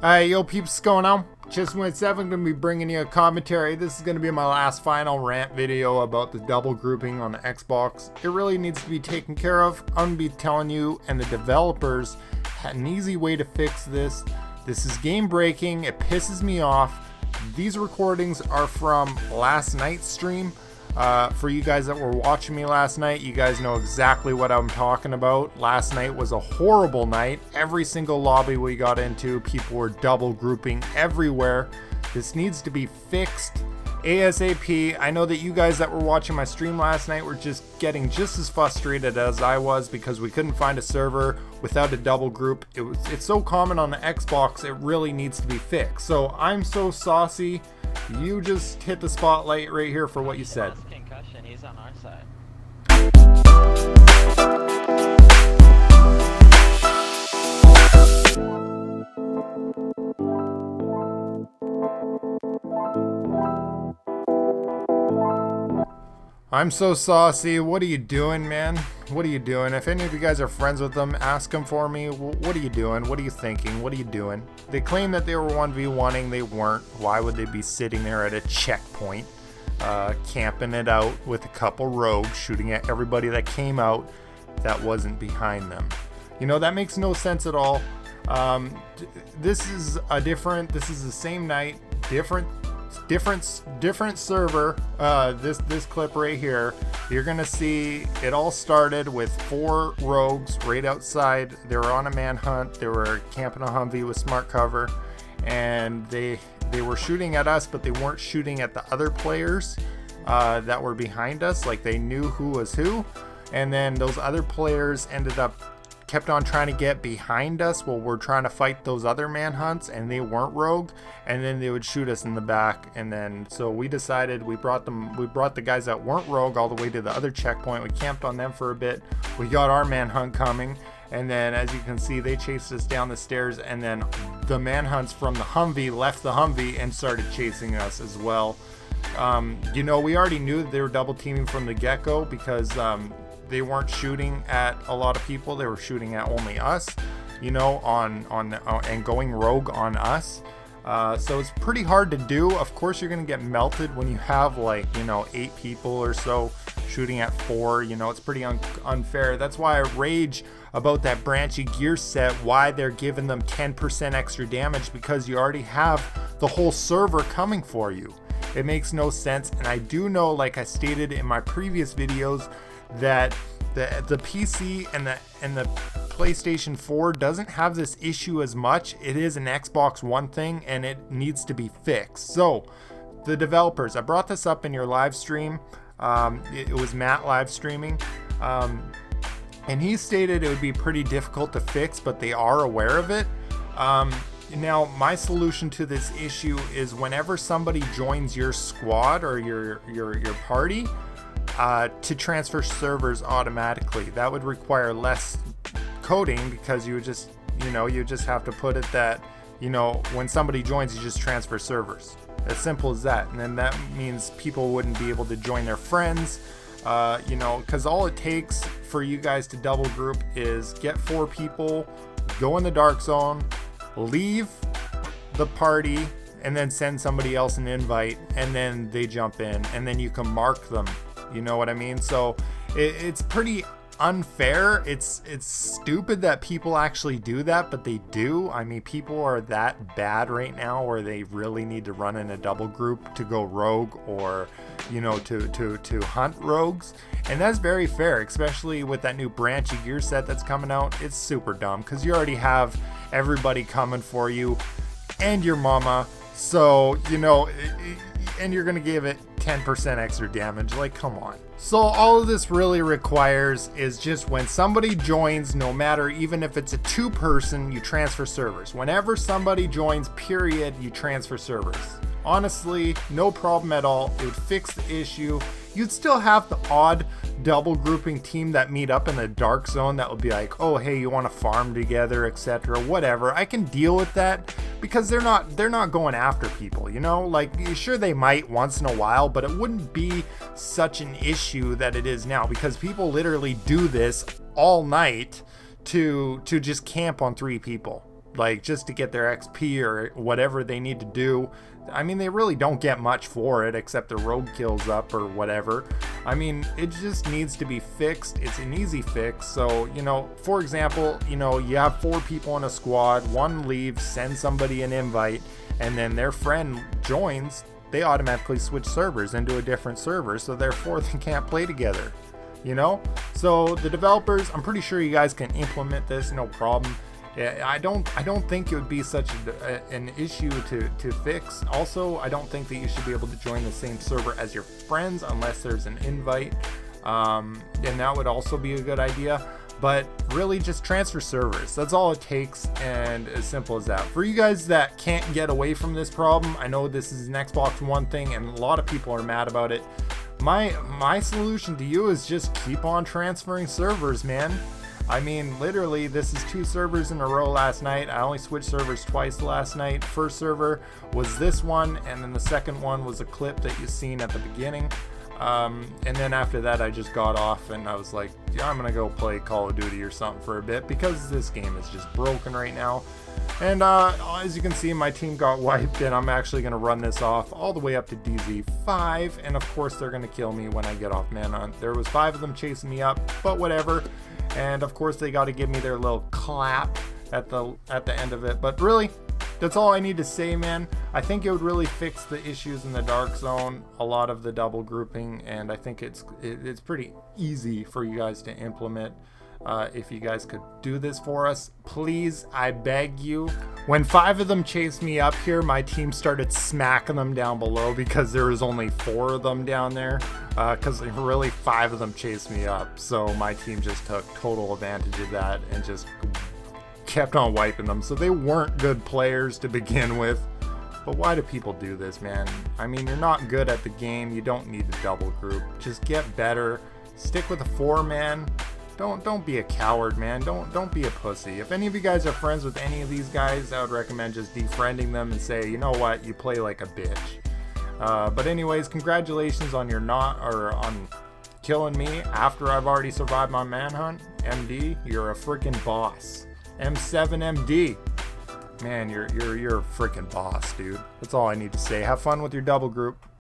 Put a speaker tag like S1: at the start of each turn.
S1: Alright, yo peeps, what's going on? Just7 gonna be bringing you a commentary. This is gonna be my last final rant video about the double grouping on the Xbox. It really needs to be taken care of. I'm gonna be telling you, and the developers had an easy way to fix this. This is game breaking, it pisses me off. These recordings are from last night's stream. For you guys that were watching me last night, you guys know exactly what I'm talking about. Last night was a horrible night. Every single lobby we got into, people were double grouping everywhere. This needs to be fixed ASAP. I know that you guys that were watching my stream last night were just getting just as frustrated as I was because we couldn't find a server without a double group. It's so common on the Xbox, it really needs to be fixed. So I'm so saucy. You just hit the spotlight right here for what you said.
S2: Concussion, he's on our side.
S1: I'm so saucy. What are you doing, man? What are you doing? If any of you guys are friends with them, ask them for me. What are you doing? What are you thinking? What are you doing? They claim that they were 1v1ing. They weren't. Why would they be sitting there at a checkpoint, camping it out with a couple rogues, shooting at everybody that came out that wasn't behind them? You know, that makes no sense at all. This is the same night, different server. This clip right here, you're gonna see it all started with 4 rogues right outside. They were on a manhunt. They were camping a Humvee with smart cover, and they were shooting at us, but they weren't shooting at the other players that were behind us. Like, they knew who was who, and then those other players kept on trying to get behind us while we're trying to fight those other manhunts, and they weren't rogue, and then they would shoot us in the back. And then so we decided we brought the guys that weren't rogue all the way to the other checkpoint. We camped on them for a bit. We got our manhunt coming, and then as you can see, they chased us down the stairs, and then the manhunts from the Humvee left the Humvee and started chasing us as well. You know, we already knew that they were double teaming from the get-go because they weren't shooting at a lot of people. They were shooting at only us, you know, and going rogue on us. So it's pretty hard to do. Of course, you're gonna get melted when you have, like, you know, 8 people or so shooting at 4. You know, it's pretty unfair. That's why I rage about that Branchy gear set, why they're giving them 10% extra damage, because you already have the whole server coming for you. It makes no sense. And I do know, like I stated in my previous videos, that the PC and the PlayStation 4 doesn't have this issue as much. It is an Xbox One thing, and it needs to be fixed. So the developers, I brought this up in your live stream. It was Matt live streaming, and he stated it would be pretty difficult to fix, but they are aware of it. Now, my solution to this issue is whenever somebody joins your squad or your party, to transfer servers automatically. That would require less coding, because you would just, you just have to put it that, when somebody joins, you just transfer servers. As simple as that. And then that means people wouldn't be able to join their friends, because all it takes for you guys to double group is get 4 people, go in the dark zone, leave the party, and then send somebody else an invite, and then they jump in, and then you can mark them. You know what I mean? So it's pretty unfair. It's stupid that people actually do that, but they do. I mean, people are that bad right now where they really need to run in a double group to go rogue, or to hunt rogues. And that's very fair, especially with that new Branchy gear set that's coming out. It's super dumb because you already have everybody coming for you and your mama. So, and you're gonna give it 10% extra damage. Like, come on. So all of this really requires is just when somebody joins, no matter, even if it's a 2-person, you transfer servers. Whenever somebody joins, period, you transfer servers. Honestly, no problem at all. It would fix the issue. You'd still have the odd double grouping team that meet up in the dark zone that would be like, oh, hey, you want to farm together, etc. Whatever. I can deal with that because they're not going after people, like, sure, they might once in a while, but it wouldn't be such an issue that it is now, because people literally do this all night to just camp on 3 people. like just to get their XP or whatever they need to do. I mean, they really don't get much for it except the rogue kills up or whatever. I mean, it just needs to be fixed. It's an easy fix. So, you know, for example, you know, you have 4 people in a squad, one leaves, send somebody an invite, and then their friend joins. They automatically switch servers into a different server, so therefore they can't play together, you know? So the developers, I'm pretty sure you guys can implement this, no problem. I don't think it would be such an issue to fix. Also, I don't think that you should be able to join the same server as your friends unless there's an invite, and that would also be a good idea. But really, just transfer servers. That's all it takes, and as simple as that. For you guys that can't get away from this problem, I know this is an Xbox One thing, and a lot of people are mad about it. My solution to you is just keep on transferring servers, man. I mean, literally, this is 2 servers in a row last night. I only switched servers twice last night. First server was this one, and then the second one was a clip that you've seen at the beginning. And then after that, I just got off and I was like, yeah, I'm gonna go play Call of Duty or something for a bit because this game is just broken right now. And as you can see, my team got wiped, and I'm actually gonna run this off all the way up to DZ5, and of course they're gonna kill me when I get off Manhunt. There was 5 of them chasing me up, but whatever. And of course they got to give me their little clap at the end of it. But really, that's all I need to say, man. I think it would really fix the issues in the Dark Zone, a lot of the double grouping, and I think it's pretty easy for you guys to implement. If you guys could do this for us, please, I beg you. When 5 of them chased me up here, my team started smacking them down below because there was only 4 of them down there. Because really 5 of them chased me up, so my team just took total advantage of that and just kept on wiping them. So they weren't good players to begin with. But why do people do this, man? I mean, you're not good at the game. You don't need to double group. Just get better. Stick with a 4-man. Don't be a coward, man. Don't be a pussy. If any of you guys are friends with any of these guys, I would recommend just defriending them and say, you know what, you play like a bitch. But anyways, congratulations on on killing me after I've already survived my manhunt. MD, you're a freaking boss. M7MD, man, you're a freaking boss, dude. That's all I need to say. Have fun with your double group.